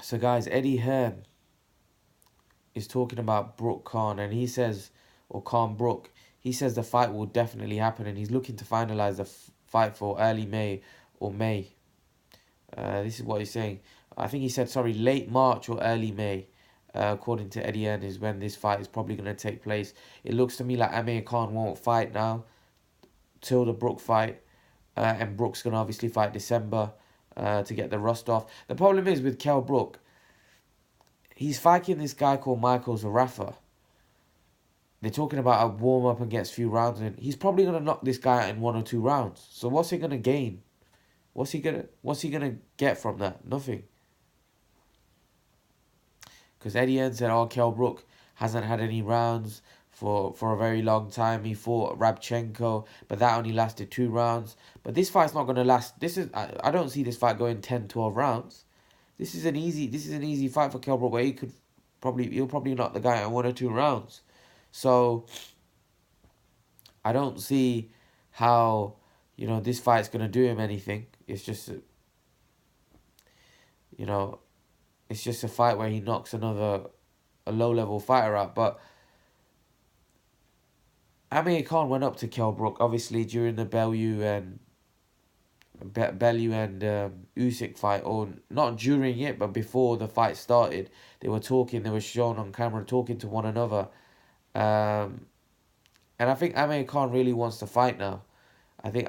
So guys, Eddie Hearn is talking about Brook Khan, and he says, or Khan Brook, he says the fight will definitely happen, and he's looking to finalize the fight for early May or May. This is what he's saying. I think he said, sorry, late March or early May. According to Eddie Hearn, is when this fight is probably going to take place. It looks to me like Amir Khan won't fight now till the Brook fight, and Brook's going to obviously fight December to get the rust off. The problem is with Kell Brook, he's fighting this guy called Michael Zarafa. They're talking about a warm up and gets a few rounds in. He's probably gonna knock this guy out in 1 or 2 rounds. So what's he gonna gain? What's he gonna get from that? Nothing. Because Eddie Hearn said, oh, Kell Brook hasn't had any rounds for a very long time. He fought Rabchenko, but that only lasted 2 rounds. But this fight's not gonna last. I don't see this fight going 10, 12 rounds. This is an easy fight for Kell Brook where he'll probably knock the guy out in 1 or 2 rounds. So I don't see how, this fight's gonna do him anything. It's just, you know, it's just a fight where he knocks a low level fighter out. But Amir Khan went up to Kell Brook obviously during the Bellew and Usyk fight, or not during it, but before the fight started. They were talking. They were shown on camera talking to one another. And I think Amir Khan really wants to fight now. I think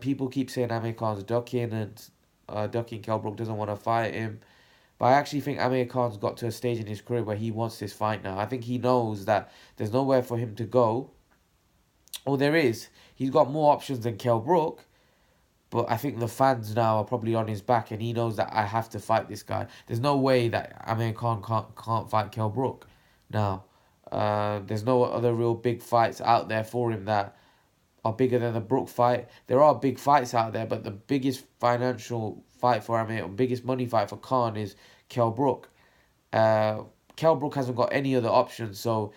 people keep saying Amir Khan's ducking and ducking Kell Brook doesn't want to fight him. But I actually think Amir Khan's got to a stage in his career where he wants this fight now. I think he knows that there's nowhere for him to go. Or there is. He's got more options than Kell Brook. But I think the fans now are probably on his back, and he knows that I have to fight this guy. There's no way that Amir Khan can't fight Kell Brook now. There's no other real big fights out there for him that are bigger than the Brook fight. There are big fights out there, but the biggest financial fight for Amir, or biggest money fight for Khan, is Kell Brook. Kell Brook hasn't got any other options, so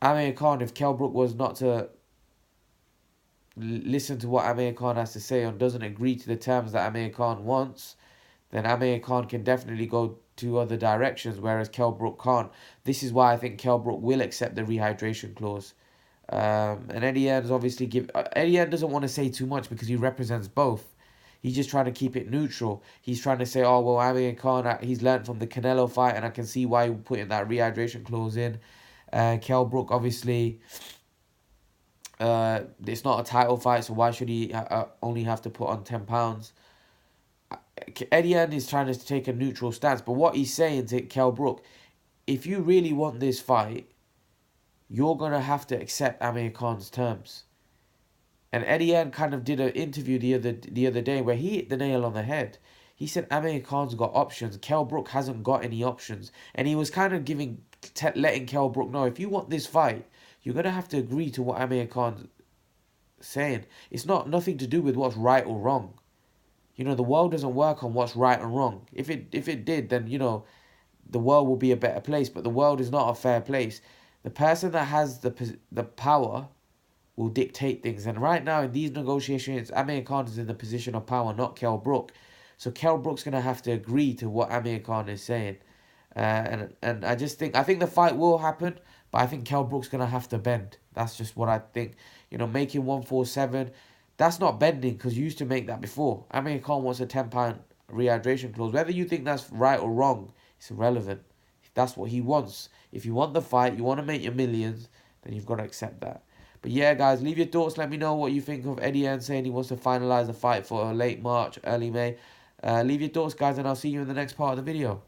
Amir Khan, if Kell Brook was not to listen to what Amir Khan has to say and doesn't agree to the terms that Amir Khan wants, then Amir Khan can definitely go to other directions, whereas Kell Brook can't. This is why I think Kell Brook will accept the rehydration clause. And Eddie Hearn's obviously Eddie Hearn doesn't want to say too much because he represents both. He's just trying to keep it neutral. He's trying to say, oh, well, Amir Khan, he's learned from the Canelo fight, and I can see why he put in that rehydration clause in. Kell Brook, obviously, it's not a title fight, so why should he only have to put on 10 pounds? Eddie Hearn is trying to take a neutral stance, but what he's saying to Kell Brook, if you really want this fight, you're going to have to accept Amir Khan's terms. And Eddie Hearn kind of did an interview the other day where he hit the nail on the head. He said Amir Khan's got options. Kell Brook hasn't got any options. And he was kind of letting Kell Brook know, if you want this fight, you're going to have to agree to what Amir Khan's saying. It's nothing to do with what's right or wrong. The world doesn't work on what's right and wrong. If it did, then, the world will be a better place. But the world is not a fair place. The person that has the power will dictate things. And right now, in these negotiations, Amir Khan is in the position of power, not Kell Brook. So Kell Brook's going to have to agree to what Amir Khan is saying. And I think the fight will happen, but I think Kell Brook's going to have to bend. That's just what I think. Making 147, that's not bending, because you used to make that before. Amir Khan wants a £10 rehydration clause. Whether you think that's right or wrong, it's irrelevant. If that's what he wants. If you want the fight, you want to make your millions, then you've got to accept that. But yeah, guys, leave your thoughts. Let me know what you think of Eddie Hearn saying he wants to finalise the fight for late March, early May. Leave your thoughts, guys, and I'll see you in the next part of the video.